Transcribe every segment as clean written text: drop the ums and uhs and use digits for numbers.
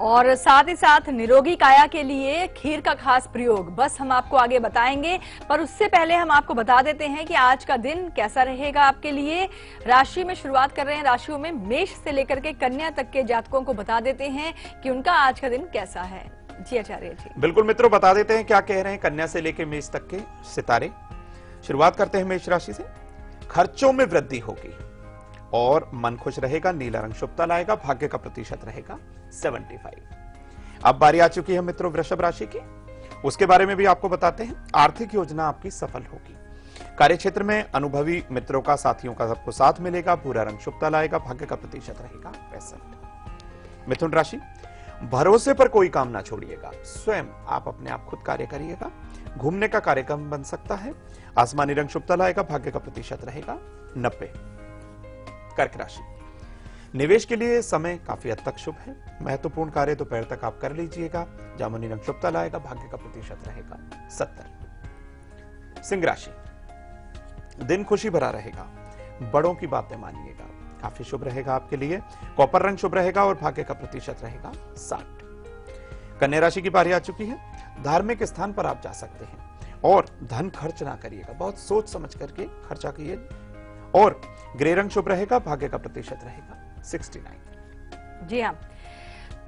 और साथ ही साथ निरोगी काया के लिए खीर का खास प्रयोग बस हम आपको आगे बताएंगे, पर उससे पहले हम आपको बता देते हैं कि आज का दिन कैसा रहेगा आपके लिए। राशि में शुरुआत कर रहे हैं, राशियों में मेष से लेकर के कन्या तक के जातकों को बता देते हैं कि उनका आज का दिन कैसा है। जी आचार्य जी। बिल्कुल मित्रों, बता देते हैं क्या कह रहे हैं कन्या से लेकर मेष तक के सितारे। शुरुआत करते हैं मेष राशि से। खर्चों में वृद्धि होगी और मन खुश रहेगा, नीला रंग शुभता लाएगा, भाग्य का प्रतिशत रहेगा 75। अब बारी आ चुकी है मित्रों वृषभ राशि की, उसके बारे में भी आपको बताते हैं। आर्थिक योजना आपकी सफल होगी, कार्यक्षेत्र में अनुभवी मित्रों का, साथियों का सबको साथ मिलेगा, भूरा रंग शुभता लाएगा, भाग्य का प्रतिशत रहेगा 65। मिथुन राशि, भरोसे पर कोई काम ना छोड़िएगा, स्वयं आप अपने आप खुद कार्य करिएगा, घूमने का कार्यक्रम बन सकता है, आसमानी रंग शुभता लाएगा, भाग्य का प्रतिशत रहेगा 90। कर्क राशि, निवेश के लिए समय काफी हद तक शुभ है, महत्वपूर्ण कार्य दोपहर तक आप कर लीजिएगा, जामुनी रंग शुभता लाएगा, भाग्य का प्रतिशत रहेगा 70। सिंह राशि, दिन खुशी भरा रहेगा, बड़ों की बातें मानिएगा, काफी शुभ रहेगा आपके लिए, कॉपर रंग शुभ रहेगा और भाग्य का प्रतिशत रहेगा 60। कन्या राशि की बारी आ चुकी है। धार्मिक स्थान पर आप जा सकते हैं और धन खर्च ना करिएगा, बहुत सोच समझ करके खर्चा कीजिए, और ग्रे रंग शुभ रहेगा, भाग्य का प्रतिशत रहेगा 69। जी हाँ,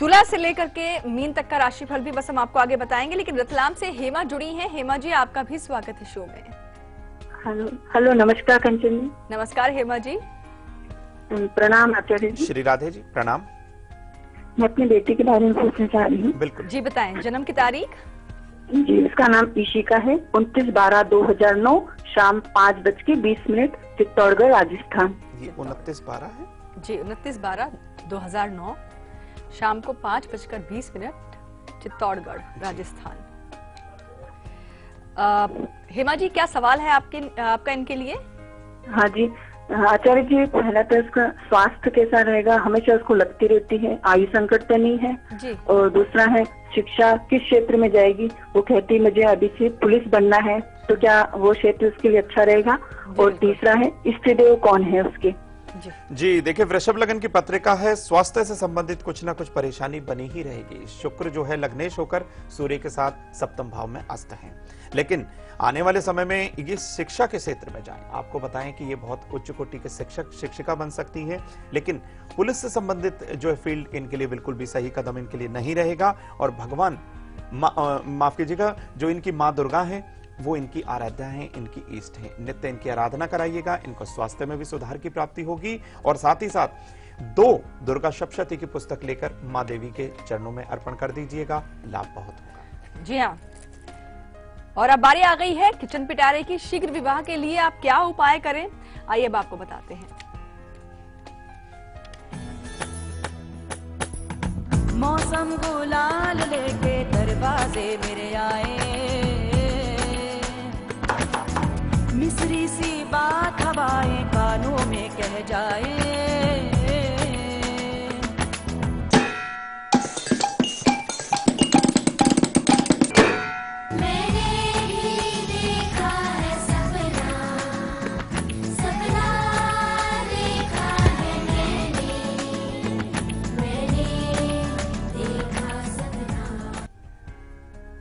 तुला से लेकर के मीन तक का राशिफल भी बस हम आपको आगे बताएंगे, लेकिन रतलाम से हेमा जुड़ी हैं। हेमा जी, आपका भी स्वागत है शो में। हेलो, नमस्कार कंचन जी। नमस्कार हेमा जी। प्रणाम आचार्य जी। श्री राधे जी, प्रणाम। मैं अपनी बेटी के बारे में पूछना चाह रही हूँ। बिल्कुल जी बताएं, जन्म की तारीख। जी, इसका नाम ईशिका है, 29/12/2009 शाम 5:20 चित्तौड़गढ़ राजस्थान। ये 29/12 है जी, 29/12/2009 शाम को 5:20 चित्तौड़गढ़ राजस्थान। हेमा जी, क्या सवाल है आपका इनके लिए? हाँ जी आचार्य जी, पहला तो इसका स्वास्थ्य कैसा रहेगा, हमेशा उसको लगती रहती है, आयु संकट तो नहीं है जी। और दूसरा है शिक्षा किस क्षेत्र में जाएगी, वो कहती मुझे अभी से पुलिस बनना है, तो क्या वो क्षेत्र उसके लिए अच्छा रहेगा, और तीसरा है इष्ट देव कौन है उसके। जी देखिए, वृषभ लगन की पत्रिका है, स्वास्थ्य से संबंधित कुछ ना कुछ परेशानी बनी ही रहेगी। शुक्र जो है लग्नेश होकर सूर्य के साथ सप्तम भाव में अस्त है, लेकिन आने वाले समय में ये शिक्षा के क्षेत्र में जाएं। आपको बताएं कि ये बहुत उच्च कोटि के शिक्षक शिक्षिका बन सकती हैं, लेकिन पुलिस से संबंधित जो है फील्ड इनके लिए बिल्कुल भी सही कदम इनके लिए नहीं रहेगा। और भगवान माफ कीजिएगा, जो इनकी माँ दुर्गा है वो इनकी आराध्या है, इनकी इष्ट है, नित्य इनकी आराधना कराइएगा, इनको स्वास्थ्य में भी सुधार की प्राप्ति होगी। और साथ ही साथ 2 दुर्गा सप्तशती की पुस्तक लेकर माँ देवी के चरणों में अर्पण कर दीजिएगा, लाभ बहुत होगा। जी हाँ, और अब बारी आ गई है किचन पिटारे की। शीघ्र विवाह के लिए आप क्या उपाय करें, आइए अब आपको बताते हैं। मौसम गुलाल लेके दरवाजे मेरे आए, मिस्री सी बात हवाएं कानों में कह जाए,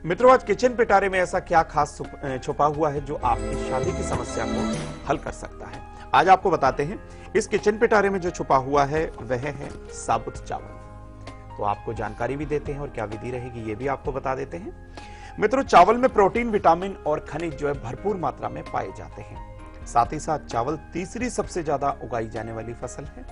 मित्रों, आज किचन पिटारे में ऐसा क्या खास छुपा हुआ है जो आपकी शादी की समस्या को हल कर सकता है, आज आपको बताते हैं। इस किचन पिटारे में जो छुपा हुआ है वह है साबुत चावल। तो आपको जानकारी भी देते हैं और क्या विधि रहेगी ये भी आपको बता देते हैं। मित्रों, चावल में प्रोटीन, विटामिन और खनिज जो है भरपूर मात्रा में पाए जाते हैं। साथ ही साथ चावल तीसरी सबसे ज्यादा उगाई जाने वाली फसल है।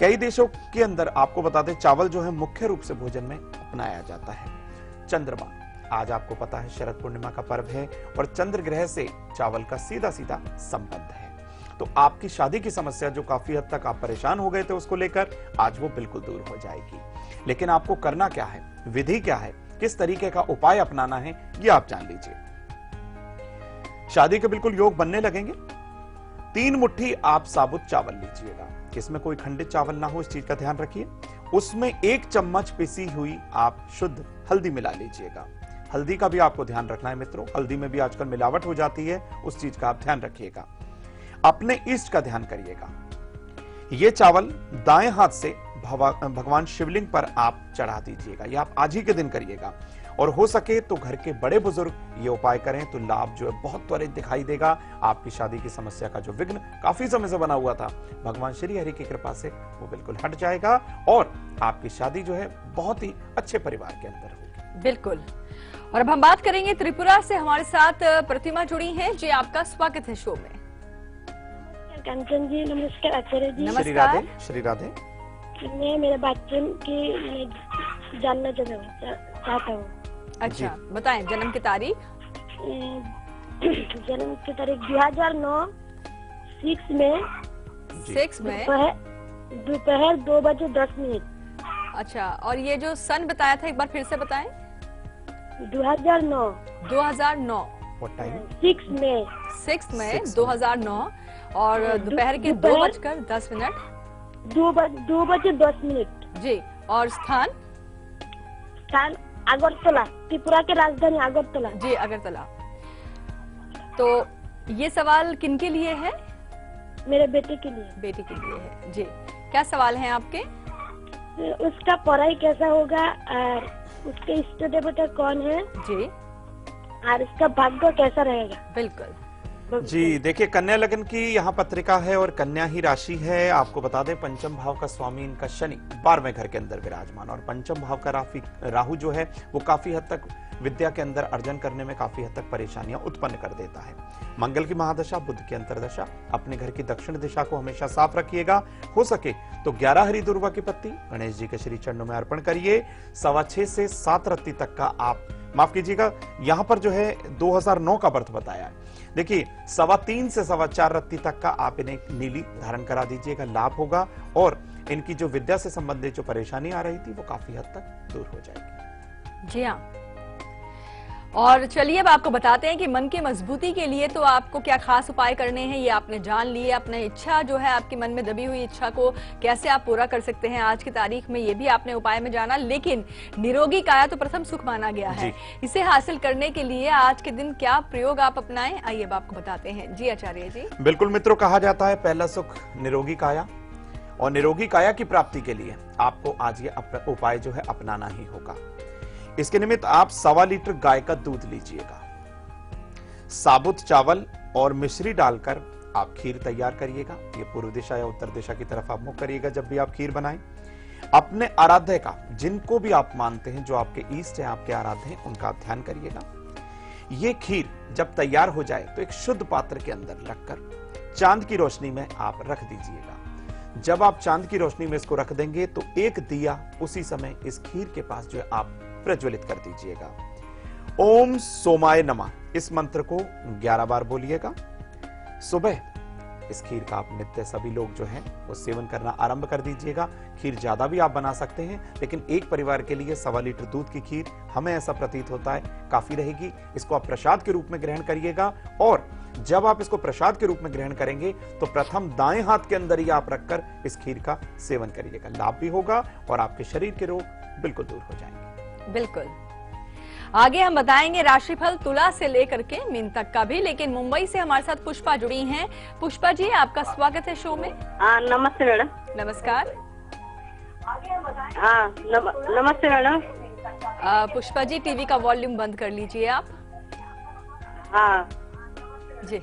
कई देशों के अंदर आपको बता दें, चावल जो है मुख्य रूप से भोजन में अपनाया जाता है। चंद्रमा, आज आपको पता है शरद पूर्णिमा का पर्व है और चंद्र ग्रह से चावल का सीधा सीधा संबंध है। तो आपकी शादी की समस्या जो काफी हद तक आप परेशान हो गए थे उसको लेकर, आज वो बिल्कुल दूर हो जाएगी। लेकिन आपको करना क्या है, विधि क्या है, किस तरीके का उपाय अपनाना है, ये आप जान लीजिए। शादी के बिल्कुल योग बनने लगेंगे। 3 मुट्ठी आप साबुत चावल लीजिएगा, इसमें कोई खंडित चावल ना हो, इस चीज का ध्यान रखिए। उसमें 1 चम्मच पिसी हुई आप शुद्ध हल्दी मिला लीजिएगा। हल्दी का भी आपको ध्यान रखना है मित्रों, हल्दी में भी आजकल मिलावट हो जाती है, उस चीज का आप ध्यान रखिएगा। अपने इष्ट का ध्यान करिएगा। ये चावल दाएं हाथ से भगवान शिवलिंग पर आप चढ़ा दीजिएगा। ये आप आज ही के दिन करिएगा। और हो सके तो घर के बड़े बुजुर्ग ये उपाय करें तो लाभ जो है बहुत त्वरित दिखाई देगा। आपकी शादी की समस्या का जो विघ्न काफी समय से बना हुआ था, भगवान श्री हरि की कृपा से वो बिल्कुल हट जाएगा और आपकी शादी जो है बहुत ही अच्छे परिवार के अंदर होगी। बिल्कुल। और अब हम बात करेंगे त्रिपुरा से, हमारे साथ प्रतिमा जुड़ी हैं। जी, आपका स्वागत है शो में। कंचन जी नमस्कार। आचार्य जी नमस्कार। श्री राधे। श्री राधे। मैं मेरे बच्चे की जानना चाहता हूँ। अच्छा, बताएं जन्म की तारीख। जन्म की तारीख 2009 6 में 6 में दोपहर 2:10। अच्छा, और ये जो सन बताया था एक बार फिर से बताएं। 2009 What time? 6 में 6 में 6 2009 और दोपहर के 2:10। 2:10। जी, और स्थान? स्थान अगरतला, त्रिपुरा के राजधानी अगरतला। जी, अगरतला। तो ये सवाल किनके लिए है? मेरे बेटे के लिए। बेटी के लिए है। जी, क्या सवाल हैं आपके? उसका पढ़ाई कैसा होगा और उसके इष्ट देवता कौन है जी, और उसका भाग्य कैसा रहेगा? बिल्कुल। जी देखिए, कन्या लग्न की यहाँ पत्रिका है और कन्या ही राशि है। आपको बता दें पंचम भाव का स्वामी इनका शनि 12वें घर के अंदर विराजमान, और पंचम भाव का राहु जो है वो काफी हद तक विद्या के अंदर अर्जन करने में काफी हद तक परेशानियां उत्पन्न कर देता है। मंगल की महादशा, बुध की अंतरदशा। अपने घर की दक्षिण दिशा को हमेशा साफ रखिएगा। हो सके तो 11 हरी दुर्वा की पत्ती गणेश जी के श्री चरणों में अर्पण करिए। 6:15 से 7 रत्ती तक का आप, माफ कीजिएगा, यहाँ पर जो है 2009 का बर्थ बताया है। देखिए 3:15 से 4:15 रत्ती तक का आप इन्हें नीली धारण करा दीजिएगा, लाभ होगा और इनकी जो विद्या से संबंधित जो परेशानी आ रही थी वो काफी हद तक दूर हो जाएगी। जी हाँ। और चलिए अब आपको बताते हैं कि मन की मजबूती के लिए तो आपको क्या खास उपाय करने हैं, ये आपने जान लिए। अपने इच्छा जो है, आपके मन में दबी हुई इच्छा को कैसे आप पूरा कर सकते हैं आज की तारीख में, ये भी आपने उपाय में जाना। लेकिन निरोगी काया तो प्रथम सुख माना गया है, इसे हासिल करने के लिए आज के दिन क्या प्रयोग आप अपनाएं, आइए अब आपको बताते हैं। जी आचार्य जी। बिल्कुल मित्रों, कहा जाता है पहला सुख निरोगी काया, और निरोगी काया की प्राप्ति के लिए आपको आज ये उपाय जो है अपनाना ही होगा। इसके निमित्त आप 1.25 लीटर गाय का दूध लीजिएगा, साबुत चावल और मिश्री डालकर आप खीर तैयार करिएगा। ये पूर्व दिशा या उत्तर दिशा की तरफ आप मुख करिएगा जब भी आप खीर बनाएं। अपने आराध्य का, जिनको भी आप मानते हैं, जो आपके इष्ट हैं, आपके आराध्य हैं, उनका आप ध्यान करिएगा। ये खीर जब तैयार हो जाए तो एक शुद्ध पात्र के अंदर रखकर चांद की रोशनी में आप रख दीजिएगा। जब आप चांद की रोशनी में इसको रख देंगे तो एक दिया उसी समय इस खीर के पास जो है आप प्रज्वलित कर दीजिएगा। ओम सोमाय नमः इस मंत्र को 11 बार बोलिएगा। सुबह इस खीर का आप नित्य सभी लोग जो हैं वो सेवन करना आरंभ कर दीजिएगा। खीर ज्यादा भी आप बना सकते हैं, लेकिन एक परिवार के लिए 1.25 लीटर दूध की खीर हमें ऐसा प्रतीत होता है काफी रहेगी। इसको आप प्रसाद के रूप में ग्रहण करिएगा, और जब आप इसको प्रसाद के रूप में ग्रहण करेंगे तो प्रथम दाएं हाथ के अंदर ही आप रखकर इस खीर का सेवन करिएगा। लाभ भी होगा और आपके शरीर के रोग बिल्कुल दूर हो जाएंगे। बिल्कुल। आगे हम बताएंगे राशिफल तुला से लेकर के मीन तक का भी, लेकिन मुंबई से हमारे साथ पुष्पा जुड़ी हैं। पुष्पा जी, आपका स्वागत है शो में। नमस्ते मैडम। नमस्कार। नमस्ते मैडम। पुष्पा जी, टीवी का वॉल्यूम बंद कर लीजिए आप। हाँ जी।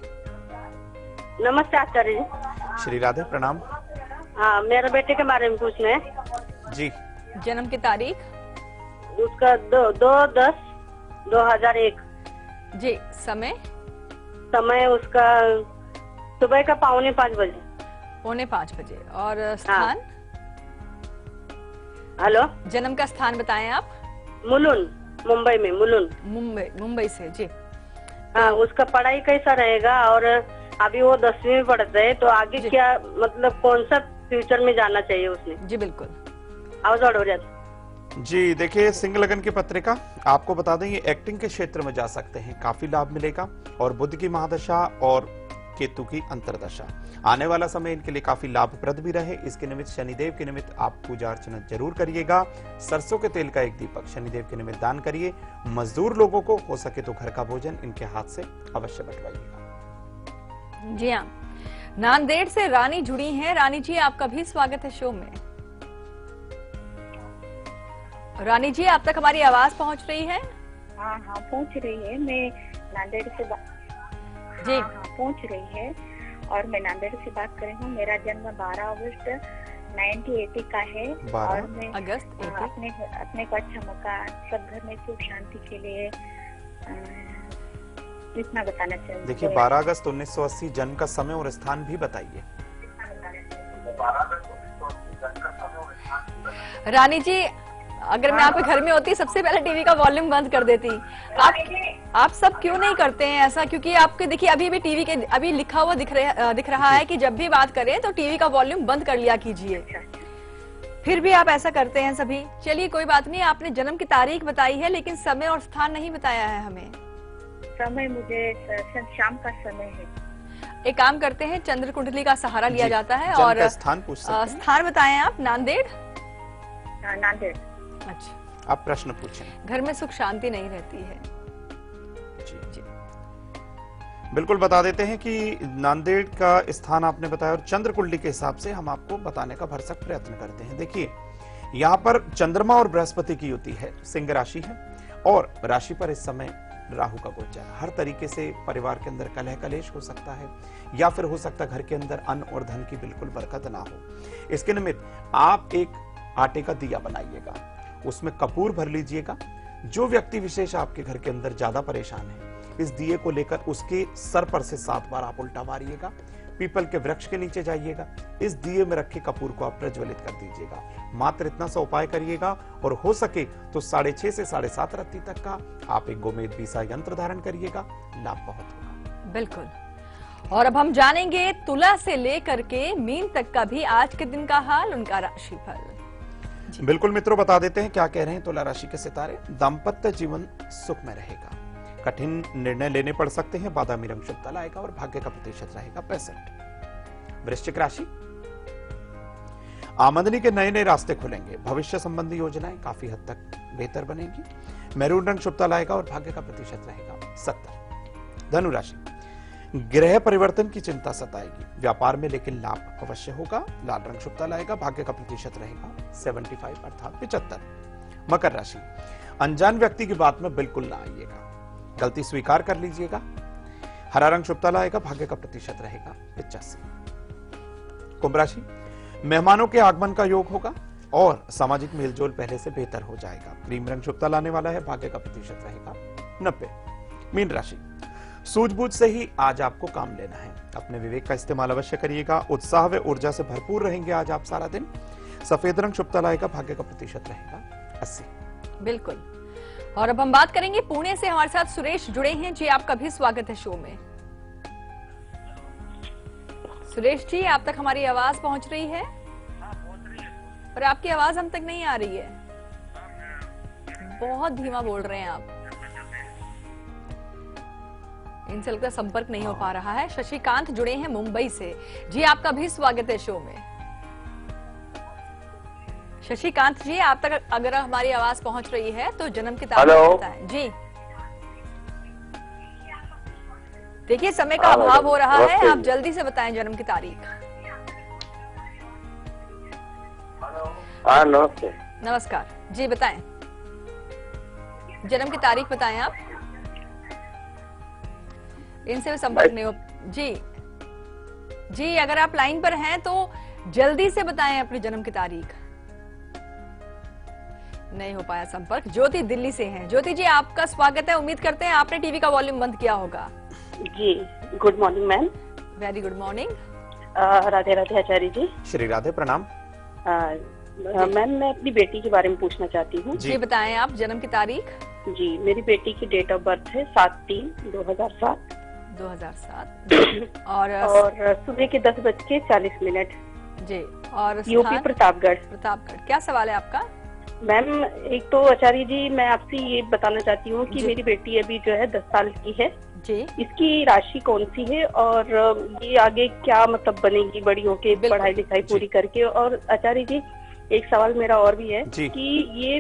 नमस्ते आचार्य जी। श्री राधे, प्रणाम। हाँ, मेरे बेटे के बारे में पूछना है जी। जन्म की तारीख? उसका 2/10/2001। जी। समय? समय उसका सुबह का 4:45 बजे। 4:45 बजे। और स्थान? हेलो, जन्म का स्थान बताएं आप। मुलुन, मुंबई में। मुलुन, मुंबई से। जी। हाँ, उसका पढ़ाई कैसा रहेगा? और अभी वो 10वीं में पढ़ता है, तो आगे क्या, मतलब कौन सा फ्यूचर में जाना चाहिए उसने? जी बिल्कुल। आवाज हो जाती। जी देखिए, सिंह लगन की पत्रिका आपको बता दें ये एक्टिंग के क्षेत्र में जा सकते हैं, काफी लाभ मिलेगा। और बुध की महादशा और केतु की अंतरदशा, आने वाला समय इनके लिए काफी लाभप्रद भी रहे। इसके निमित्त शनिदेव के निमित्त आप पूजा अर्चना जरूर करिएगा। सरसों के तेल का एक दीपक शनिदेव के निमित्त दान करिए। मजदूर लोगों को हो सके तो घर का भोजन इनके हाथ से अवश्य बंटवाइएगा। जी हाँ। नांदेड़ से रानी जुड़ी हैं। रानी जी, आपका भी स्वागत है शो में। रानी जी, आप तक हमारी आवाज पहुंच रही है? हाँ हाँ पहुंच रही है। मैं नांदेड़ से जी। हाँ पहुंच रही है और मैं नांदेड़ से बात कर रही हूँ। मेरा जन्म 12 अगस्त 1980 का है 12 और मैं अगस्त 80। अपने को अच्छा मौका, सब घर में सुख शांति के लिए इतना बताना चाहिए। देखिए 12 अगस्त 1980 जन्म का समय और स्थान भी बताइए। रानी जी, अगर मैं आपके घर में होती सबसे पहले टीवी का वॉल्यूम बंद कर देती। आप सब क्यों नहीं करते हैं ऐसा? क्योंकि आपके देखिए अभी भी टीवी के अभी लिखा हुआ दिख रहा है कि जब भी बात करें तो टीवी का वॉल्यूम बंद कर लिया कीजिए। फिर भी आप ऐसा करते हैं सभी। चलिए कोई बात नहीं, आपने जन्म की तारीख बताई है लेकिन समय और स्थान नहीं बताया है हमें। समय मुझे शाम का समय है। एक काम करते हैं, चंद्र कुंडली का सहारा लिया जाता है जन्म और का स्थान पूछ सकते हैं। स्थान बताएं आप। नांदेड़। नांदेड़। अच्छा, आप प्रश्न पूछें। घर में सुख शांति नहीं रहती है। जी। बिल्कुल बता देते हैं कि नांदेड़ का स्थान आपने बताया और चंद्र कुंडली के हिसाब से हम आपको बताने का भरसक प्रयत्न करते हैं। देखिए यहाँ पर चंद्रमा और बृहस्पति की युति है, सिंह राशि है और राशि पर इस समय राहु का गोचर। हर तरीके से परिवार के अंदर कलह कलेश हो सकता है या फिर हो सकता है घर के अंदर अन्न और धन की बिल्कुल बरकत ना हो। इसके निमित्त आप एक आटे का दिया बनाइएगा, उसमें कपूर भर लीजिएगा। जो व्यक्ति विशेष आपके घर के अंदर ज्यादा परेशान है, इस दिए को लेकर उसके सर पर से 7 बार आप उल्टा मारिएगा। पीपल के वृक्ष के नीचे जाइएगा, इस दिए में रखे कपूर को आप प्रज्वलित कर दीजिएगा। मात्र इतना सा उपाय करिएगा और हो सके तो 6:30 से 7:30 रात्रि तक का आप एक गोमेद बीसा यंत्र धारण करिएगा, लाभ बहुत होगा। बिल्कुल। और अब हम जानेंगे तुला से लेकर के मीन तक का भी आज के दिन का हाल, उनका राशिफल। बिल्कुल मित्रों, बता देते हैं क्या कह रहे हैं तुला राशि के सितारे। दाम्पत्य जीवन सुख में रहेगा, कठिन निर्णय लेने पड़ सकते हैं, बादामी रंग शुभ तल आएगा और भाग्य का प्रतिशत रहेगा 65। वृश्चिक राशि, आमदनी के नए नए रास्ते खुलेंगे, भविष्य संबंधी योजनाएं काफी हद तक बेहतर बनेगी। मैरून रंग शुभ तल आएगा और भाग्य का प्रतिशत रहेगा 70। धनु राशि, गृह परिवर्तन की चिंता सताएगी, व्यापार में लेकिन लाभ अवश्य होगा। लाल रंग शुभ तल आएगा, भाग्य का प्रतिशत रहेगा 75 अर्थात 75। मकर राशि, अनजान व्यक्ति की बात में बिल्कुल ना आइएगा, गलती स्वीकार कर लीजिएगा। हरा रंग शुभ तल आएगा, भाग्य का प्रतिशत रहेगा 85। कुंभ राशि, मेहमानों के आगमन का योग होगा और सामाजिक मेलजोल पहले से बेहतर हो जाएगा। क्रीम रंग शुभ तल आने वाला है, भाग्य का प्रतिशत रहेगा 90। मीन राशि, सूझबूझ से ही आज आपको काम लेना है, अपने विवेक का इस्तेमाल अवश्य करिएगा। उत्साह व ऊर्जा से भरपूर रहेंगे आज आप सारा दिन। सफेद रंग शुभ तल आएगा, भाग्य का प्रतिशत रहेगा 80। बिल्कुल। और अब हम बात करेंगे पुणे से, हमारे साथ सुरेश जुड़े हैं। जी, आपका भी स्वागत है शो में। सुरेश जी, आप तक हमारी आवाज पहुंच रही है? पर आपकी आवाज हम तक नहीं आ रही है, बहुत धीमा बोल रहे हैं आप। इनसे लगता है संपर्क नहीं हो पा रहा है। शशिकांत जुड़े हैं मुंबई से। जी, आपका भी स्वागत है शो में। शशिकांत जी, आप तक अगर हमारी आवाज पहुंच रही है तो जन्म की तारीख बताएं। जी, देखिए समय का अभाव हो रहा है, आप जल्दी से बताएं जन्म की तारीख। नमस्ते। नमस्कार जी, बताएं जन्म की तारीख बताएं आप। इनसे भी संपर्क नहीं हो। जी, अगर आप लाइन पर हैं तो जल्दी से बताएं अपनी जन्म की तारीख। नहीं हो पाया संपर्क। ज्योति दिल्ली से हैं। ज्योति जी, आपका स्वागत है। उम्मीद करते हैं आपने टीवी का वॉल्यूम बंद किया होगा। जी, good morning ma'am. Very good morning. Radhe Radhe Acharya ji. Shri Radhe, प्रणाम। मैम, मैं अपनी बेटी के बारे में पूछना चाहती हूँ। जी, बताएं आप जन्म की तारीख। जी, मेरी बेटी की डेट ऑफ बर्थ है 7/3/2007। 2007 और सुबह के 10:40 जी, और यूपी प्रतापगढ़। क्या सवाल है आपका? मैम, एक तो आचार्य जी, मैं आपसे ये बताना चाहती हूँ कि मेरी बेटी अभी जो है 10 साल की है जी। इसकी राशि कौन सी है और ये आगे क्या मतलब बनेगी बड़ी होके पढ़ाई लिखाई पूरी करके। और आचार्य जी, एक सवाल मेरा और भी है कि ये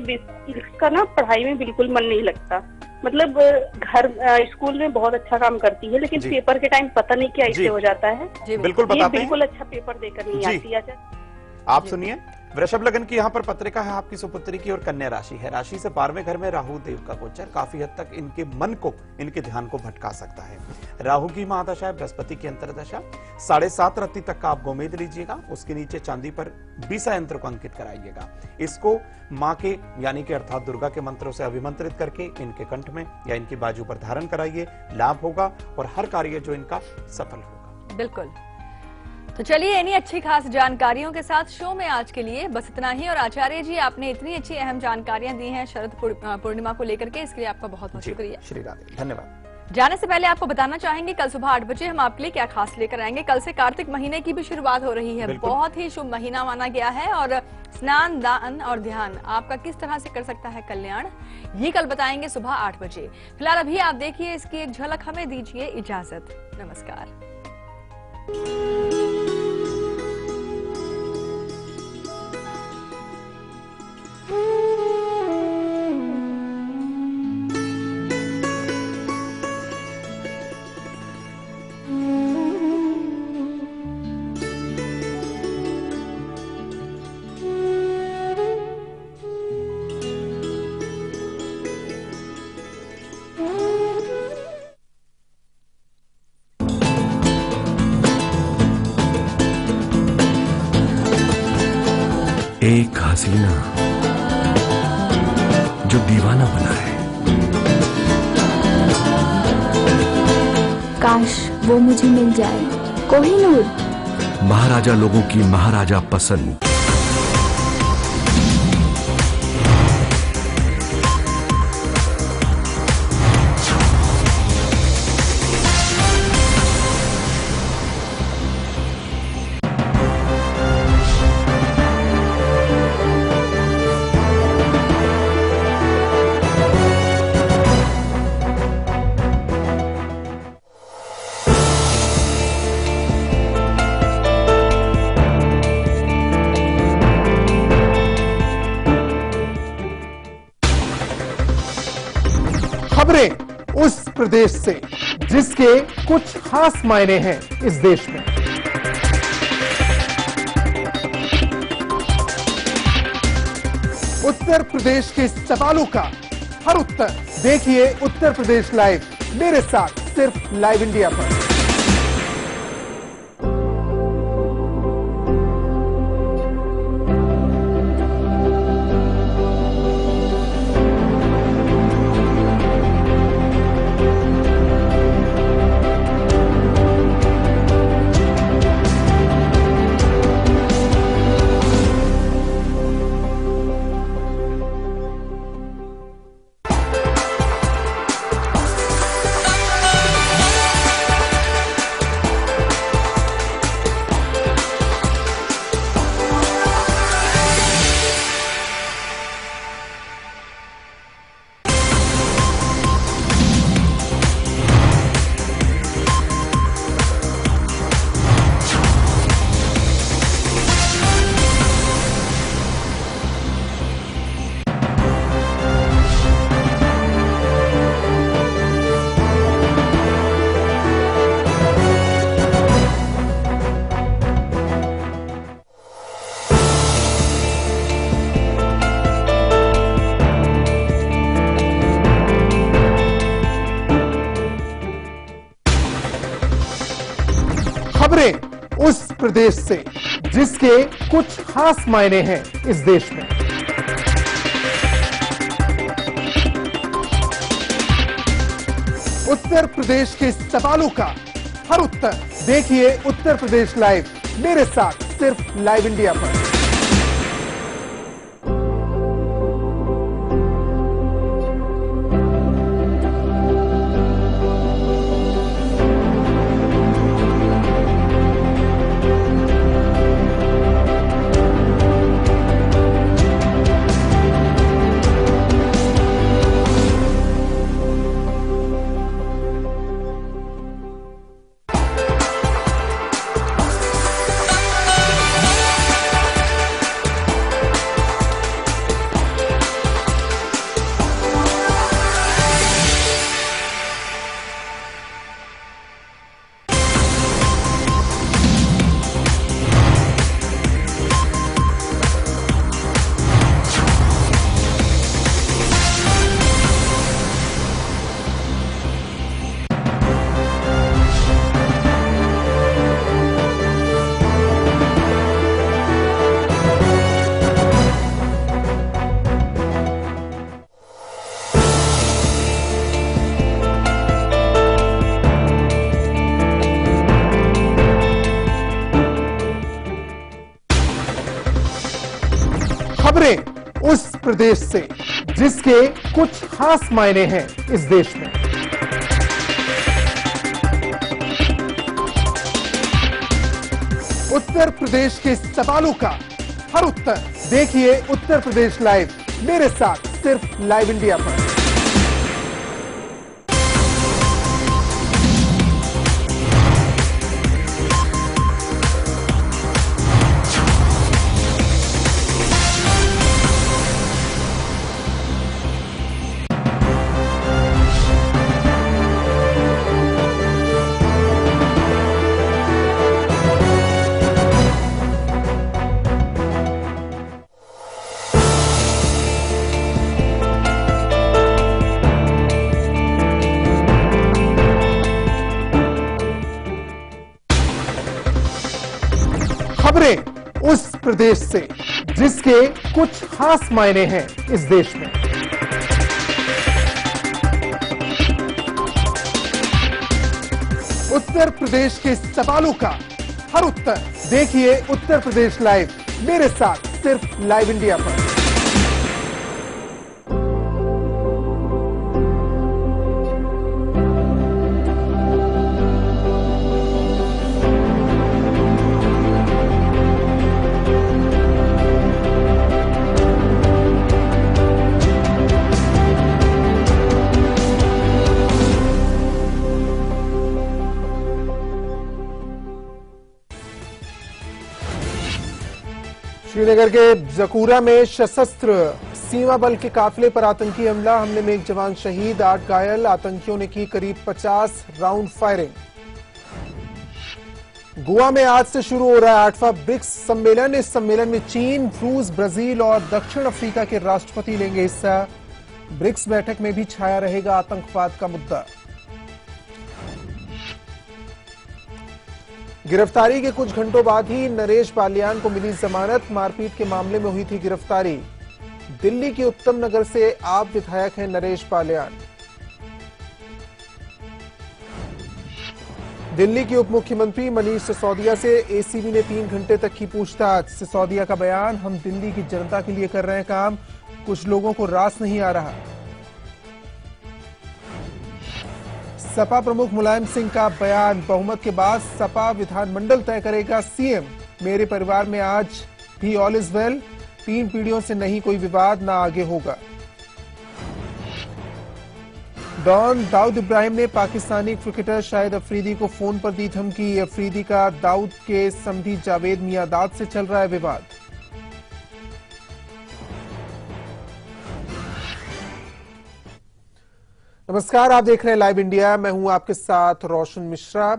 इसका ना पढ़ाई में बिल्कुल मन नहीं लगता। मतलब घर स्कूल में बहुत अच्छा काम करती है लेकिन पेपर के टाइम पता नहीं क्या इससे हो जाता है। बिल्कुल बताते हैं। बिल्कुल अच्छा पेपर देकर नहीं आती है। आप सुनिए, वृषभ लगन की यहां पर पत्रिका है आपकी सुपुत्री की और कन्या राशि है। राशि से 12वें घर में राहु देव का गोचर काफी हद तक इनके मन को, इनके ध्यान को भटका सकता है। राहु की महादशा है, बृहस्पति की अंतरदशा। 7:30 रत्ती तक का आप गोमेद लीजिएगा, उसके नीचे चांदी पर बीसा यंत्र को अंकित कराइएगा। इसको माँ के यानी कि अर्थात दुर्गा के मंत्रों से अभिमंत्रित करके इनके कंठ में या इनकी बाजू पर धारण कराइए, लाभ होगा और हर कार्य जो इनका सफल होगा। बिल्कुल। तो चलिए इन्हीं अच्छी खास जानकारियों के साथ शो में आज के लिए बस इतना ही। और आचार्य जी, आपने इतनी अच्छी अहम जानकारियां दी हैं शरद पूर्णिमा को लेकर के, इसके लिए आपका बहुत बहुत शुक्रिया। श्री राधे, धन्यवाद। जाने से पहले आपको बताना चाहेंगे कल सुबह 8 बजे हम आपके लिए क्या खास लेकर आएंगे। कल से कार्तिक महीने की भी शुरुआत हो रही है, बहुत ही शुभ महीना माना गया है और स्नान, दान और ध्यान आपका किस तरह से कर सकता है कल्याण, ये कल बताएंगे सुबह 8 बजे। फिलहाल अभी आप देखिए इसकी एक झलक, हमें दीजिए इजाजत। नमस्कार। एक हसीना जो दीवाना बना है, काश वो मुझे मिल जाए। कोहिनूर। महाराजा लोगों की महाराजा पसंद। खबरें उस प्रदेश से जिसके कुछ खास मायने हैं इस देश में। उत्तर प्रदेश के सवालों का हर उत्तर देखिए उत्तर प्रदेश लाइव, मेरे साथ सिर्फ लाइव इंडिया पर। खबरें उस प्रदेश से जिसके कुछ खास मायने हैं इस देश में। उत्तर प्रदेश के सवालों का हर उत्तर देखिए उत्तर प्रदेश लाइव, मेरे साथ सिर्फ लाइव इंडिया पर। उस प्रदेश से जिसके कुछ खास मायने हैं इस देश में। उत्तर प्रदेश के सवालों का हर उत्तर देखिए उत्तर प्रदेश लाइव, मेरे साथ सिर्फ लाइव इंडिया पर। खबरें उस प्रदेश से जिसके कुछ खास मायने हैं इस देश में। उत्तर प्रदेश के सवालों का हर उत्तर देखिए उत्तर प्रदेश लाइव, मेरे साथ सिर्फ लाइव इंडिया पर। श्रीनगर के जकूरा में सशस्त्र सीमा बल के काफिले पर आतंकी हमले में एक जवान शहीद, 8 घायल। आतंकियों ने की करीब 50 राउंड फायरिंग। गोवा में आज से शुरू हो रहा है 8वां ब्रिक्स सम्मेलन। इस सम्मेलन में चीन, रूस, ब्राजील और दक्षिण अफ्रीका के राष्ट्रपति लेंगे हिस्सा। ब्रिक्स बैठक में भी छाया रहेगा आतंकवाद का मुद्दा। गिरफ्तारी के कुछ घंटों बाद ही नरेश बालियान को मिली जमानत। मारपीट के मामले में हुई थी गिरफ्तारी। दिल्ली के उत्तम नगर से आप विधायक हैं नरेश बालियान। दिल्ली के उप मुख्यमंत्री मनीष सिसोदिया से एसीबी ने 3 घंटे तक की पूछताछ। सिसोदिया का बयान, हम दिल्ली की जनता के लिए कर रहे हैं काम, कुछ लोगों को रास नहीं आ रहा। सपा प्रमुख मुलायम सिंह का बयान, बहुमत के बाद सपा विधानमंडल तय करेगा सीएम। मेरे परिवार में आज भी ऑल इज वेल, 3 पीढ़ियों से नहीं कोई विवाद, ना आगे होगा। डॉन दाऊद इब्राहिम ने पाकिस्तानी क्रिकेटर शाहिद अफरीदी को फोन पर दी धमकी। अफरीदी का दाऊद के समधी जावेद मियादाद से चल रहा है विवाद। नमस्कार, आप देख रहे हैं लाइव इंडिया, मैं हूं आपके साथ रोशन मिश्रा।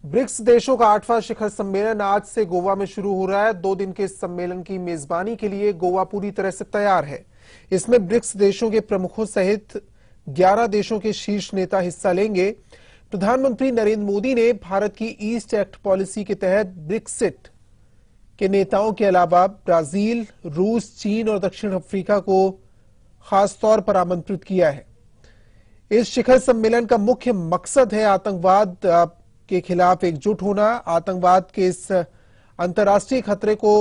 ब्रिक्स देशों का 8वां शिखर सम्मेलन आज से गोवा में शुरू हो रहा है। 2 दिन के इस सम्मेलन की मेजबानी के लिए गोवा पूरी तरह से तैयार है। इसमें ब्रिक्स देशों के प्रमुखों सहित 11 देशों के शीर्ष नेता हिस्सा लेंगे। प्रधानमंत्री नरेंद्र मोदी ने भारत की ईस्ट एक्ट पॉलिसी के तहत ब्रिक्सिट के नेताओं के अलावा ब्राजील, रूस, चीन और दक्षिण अफ्रीका को खासतौर पर आमंत्रित किया है। इस शिखर सम्मेलन का मुख्य मकसद है आतंकवाद के खिलाफ एकजुट होना। आतंकवाद के इस अंतर्राष्ट्रीय खतरे को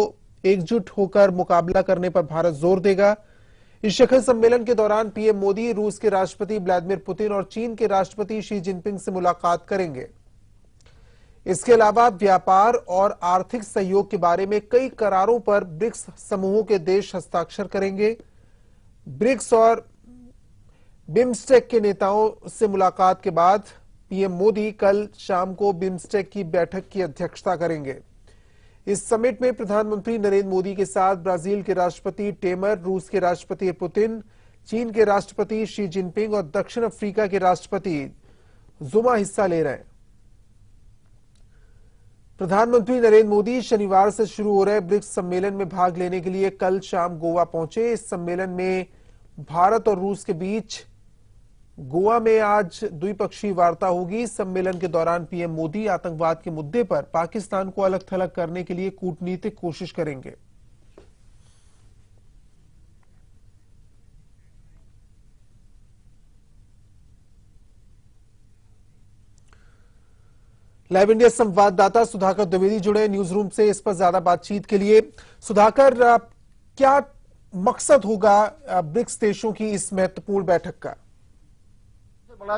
एकजुट होकर मुकाबला करने पर भारत जोर देगा। इस शिखर सम्मेलन के दौरान पीएम मोदी रूस के राष्ट्रपति व्लादिमीर पुतिन और चीन के राष्ट्रपति शी जिनपिंग से मुलाकात करेंगे। इसके अलावा व्यापार और आर्थिक सहयोग के बारे में कई करारों पर ब्रिक्स समूहों के देश हस्ताक्षर करेंगे। ब्रिक्स और बिम्स्टेक के नेताओं से मुलाकात के बाद पीएम मोदी कल शाम को बिम्स्टेक की बैठक की अध्यक्षता करेंगे। इस समिट में प्रधानमंत्री नरेंद्र मोदी के साथ ब्राजील के राष्ट्रपति टेमर, रूस के राष्ट्रपति पुतिन, चीन के राष्ट्रपति शी जिनपिंग और दक्षिण अफ्रीका के राष्ट्रपति जुमा हिस्सा ले रहे हैं। प्रधानमंत्री नरेंद्र मोदी शनिवार से शुरू हो रहे ब्रिक्स सम्मेलन में भाग लेने के लिए कल शाम गोवा पहुंचे। इस सम्मेलन में भारत और रूस के बीच गोवा में आज द्विपक्षीय वार्ता होगी। सम्मेलन के दौरान पीएम मोदी आतंकवाद के मुद्दे पर पाकिस्तान को अलग थलग करने के लिए कूटनीतिक कोशिश करेंगे। लाइव इंडिया संवाददाता सुधाकर द्विवेदी जुड़े न्यूज रूम से इस पर ज्यादा बातचीत के लिए। सुधाकर, क्या मकसद होगा ब्रिक्स देशों की इस महत्वपूर्ण बैठक का? बड़ा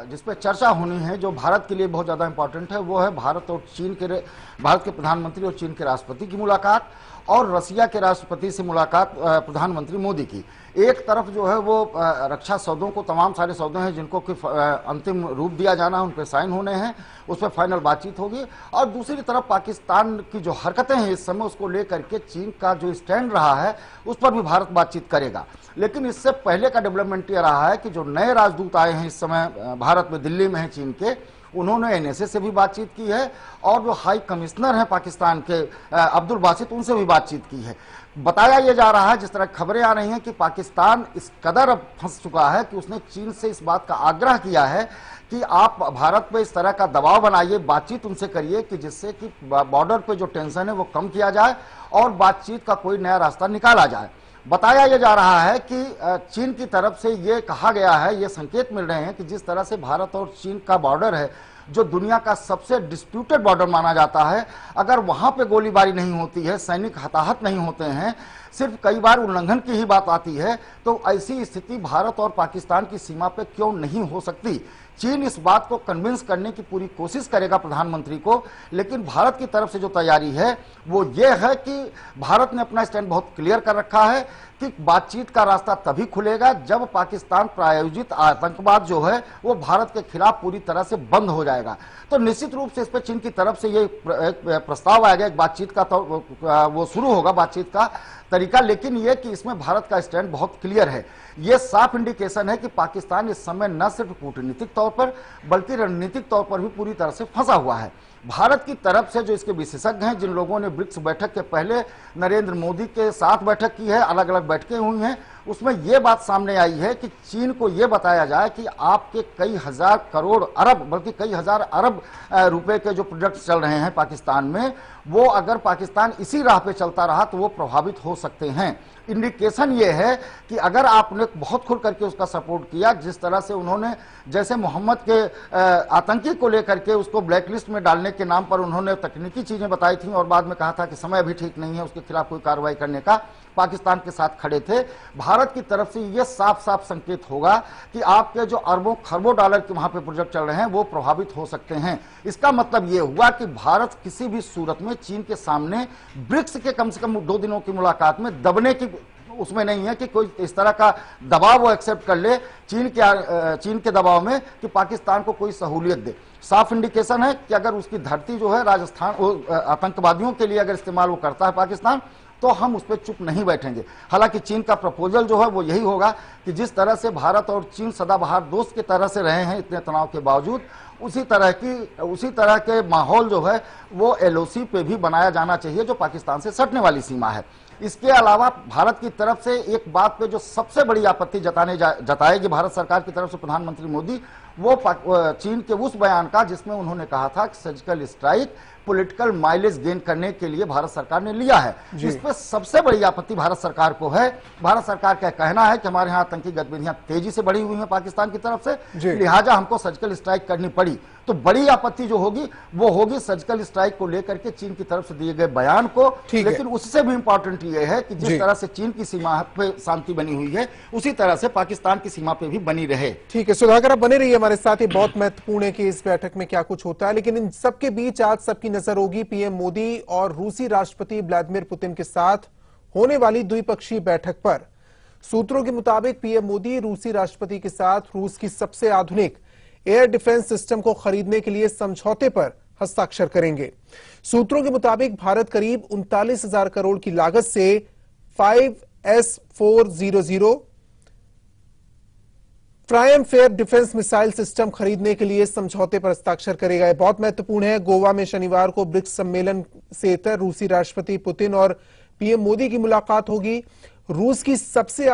जिस पे चर्चा होनी है, जो भारत के लिए बहुत ज्यादा इंपॉर्टेंट है, वो है भारत के प्रधानमंत्री और चीन के राष्ट्रपति की मुलाकात और रसिया के राष्ट्रपति से मुलाकात प्रधानमंत्री मोदी की। एक तरफ जो है वो रक्षा सौदों को, तमाम सारे सौदे हैं जिनको कि अंतिम रूप दिया जाना है, उन पर साइन होने हैं, उस पर फाइनल बातचीत होगी। और दूसरी तरफ पाकिस्तान की जो हरकतें हैं इस समय, उसको लेकर के चीन का जो स्टैंड रहा है उस पर भी भारत बातचीत करेगा। लेकिन इससे पहले का डेवलपमेंट ये रहा है कि जो नए राजदूत आए हैं इस समय भारत में, दिल्ली में है चीन के, उन्होंने एनएसए से भी बातचीत की है और जो हाई कमिश्नर हैं पाकिस्तान के अब्दुल बासित, उनसे भी बातचीत की है। बताया यह जा रहा है, जिस तरह खबरें आ रही हैं, कि पाकिस्तान इस कदर अब फंस चुका है कि उसने चीन से इस बात का आग्रह किया है कि आप भारत पे इस तरह का दबाव बनाइए, बातचीत उनसे करिए कि जिससे कि बॉर्डर पे जो टेंशन है वो कम किया जाए और बातचीत का कोई नया रास्ता निकाला जाए। बताया यह जा रहा है कि चीन की तरफ से ये कहा गया है, ये संकेत मिल रहे हैं कि जिस तरह से भारत और चीन का बॉर्डर है, जो दुनिया का सबसे डिस्प्यूटेड बॉर्डर माना जाता है, अगर वहां पे गोलीबारी नहीं होती है, सैनिक हताहत नहीं होते हैं, सिर्फ कई बार उल्लंघन की ही बात आती है, तो ऐसी स्थिति भारत और पाकिस्तान की सीमा पे क्यों नहीं हो सकती। चीन इस बात को कन्विंस करने की पूरी कोशिश करेगा प्रधानमंत्री को, लेकिन भारत की तरफ से जो तैयारी है वो ये है कि भारत ने अपना स्टैंड बहुत क्लियर कर रखा है कि बातचीत का रास्ता तभी खुलेगा जब पाकिस्तान प्रायोजित आतंकवाद जो है वो भारत के खिलाफ पूरी तरह से बंद हो जाएगा। तो निश्चित रूप से इस पर चीन की तरफ से ये प्रस्ताव आएगा, एक बातचीत का, तो वो शुरू होगा बातचीत का तरीका। लेकिन ये कि इसमें भारत का स्टैंड बहुत क्लियर है। ये साफ इंडिकेशन है कि पाकिस्तान इस समय न सिर्फ कूटनीतिक तौर पर बल्कि रणनीतिक तौर पर भी पूरी तरह से फंसा हुआ है। भारत की तरफ से जो इसके विशेषज्ञ हैं, जिन लोगों ने ब्रिक्स बैठक के पहले नरेंद्र मोदी के साथ बैठक की है, अलग अलग बैठकें हुई हैं, उसमें यह बात सामने आई है कि चीन को यह बताया जाए कि आपके कई हजार करोड़ अरब, बल्कि कई हजार अरब रुपए के जो प्रोजेक्ट चल रहे हैं पाकिस्तान में, वो अगर पाकिस्तान इसी राह पे चलता रहा तो वो प्रभावित हो सकते हैं। इंडिकेशन ये है कि अगर आपने बहुत खुल करके उसका सपोर्ट किया, जिस तरह से उन्होंने, जैसे मोहम्मद के आतंकी को लेकर के उसको ब्लैकलिस्ट में डालने के नाम पर उन्होंने तकनीकी चीजें बताई थी और बाद में कहा था कि समय भी ठीक नहीं है उसके खिलाफ कोई कार्रवाई करने का, पाकिस्तान के साथ खड़े थे। भारत की तरफ से यह साफ साफ संकेत होगा कि आपके जो अरबों खरबों डॉलर के वहां पे प्रोजेक्ट चल रहे हैं वो प्रभावित हो सकते हैं। इसका मतलब यह हुआ कि भारत किसी भी सूरत में चीन के सामने ब्रिक्स के कम से कम 2 दिनों की मुलाकात में दबने की उसमें नहीं है कि कोई इस तरह का दबाव वो एक्सेप्ट कर ले चीन के दबाव में कि पाकिस्तान को कोई सहूलियत दे। साफ इंडिकेशन है कि अगर उसकी धरती जो है राजस्थान आतंकवादियों के लिए अगर इस्तेमाल वो करता है पाकिस्तान, तो हम उस पर चुप नहीं बैठेंगे। हालांकि चीन का प्रपोजल जो है वो यही होगा कि जिस तरह से भारत और चीन सदाबहार दोस्त की तरह से रहे हैं इतने तनाव के बावजूद, उसी तरह के माहौल जो है वो एलओसी पे भी बनाया जाना चाहिए जो पाकिस्तान से सटने वाली सीमा है। इसके अलावा भारत की तरफ से एक बात पे जो सबसे बड़ी आपत्ति जताएगी भारत सरकार की तरफ से प्रधानमंत्री मोदी, वो चीन के उस बयान का जिसमें उन्होंने कहा था कि surgical strike political mileage gain करने के लिए भारत सरकार ने लिया है। इस पर सबसे बड़ी आपत्ति भारत सरकार को है। भारत सरकार का कहना है कि हमारे यहाँ आतंकी गतिविधियां तेजी से बढ़ी हुई हैं पाकिस्तान की तरफ से, लिहाजा हमको सर्जिकल स्ट्राइक करनी पड़ी। तो बड़ी आपत्ति जो होगी वो होगी सर्जिकल स्ट्राइक को लेकर के चीन की तरफ से दिए गए बयान को। लेकिन उससे भी इंपॉर्टेंट ये है कि जिस तरह से चीन की सीमा पे शांति बनी हुई है, उसी तरह से पाकिस्तान की सीमा पे भी बनी रहे। ठीक है सुधाकर, आप बने रहिए हमारे साथ। ये बहुत महत्वपूर्ण है कि इस बैठक में क्या कुछ होता है, लेकिन इन सबके बीच आज सबकी नजर होगी पीएम मोदी और रूसी राष्ट्रपति व्लादिमीर पुतिन के साथ होने वाली द्विपक्षीय बैठक पर। सूत्रों के मुताबिक पीएम मोदी रूसी राष्ट्रपति के साथ रूस की सबसे आधुनिक एयर डिफेंस सिस्टम को खरीदने के लिए समझौते पर हस्ताक्षर करेंगे। सूत्रों के मुताबिक भारत करीब 39,000 करोड़ की लागत से 5S400 Triumph air defence missile system खरीदने के लिए समझौते पर हस्ताक्षर करेगा। यह बहुत महत्वपूर्ण है। गोवा में शनिवार को ब्रिक्स सम्मेलन से इतर रूसी राष्ट्रपति पुतिन और पीएम मोदी की मुलाकात होगी। रूस की सबसे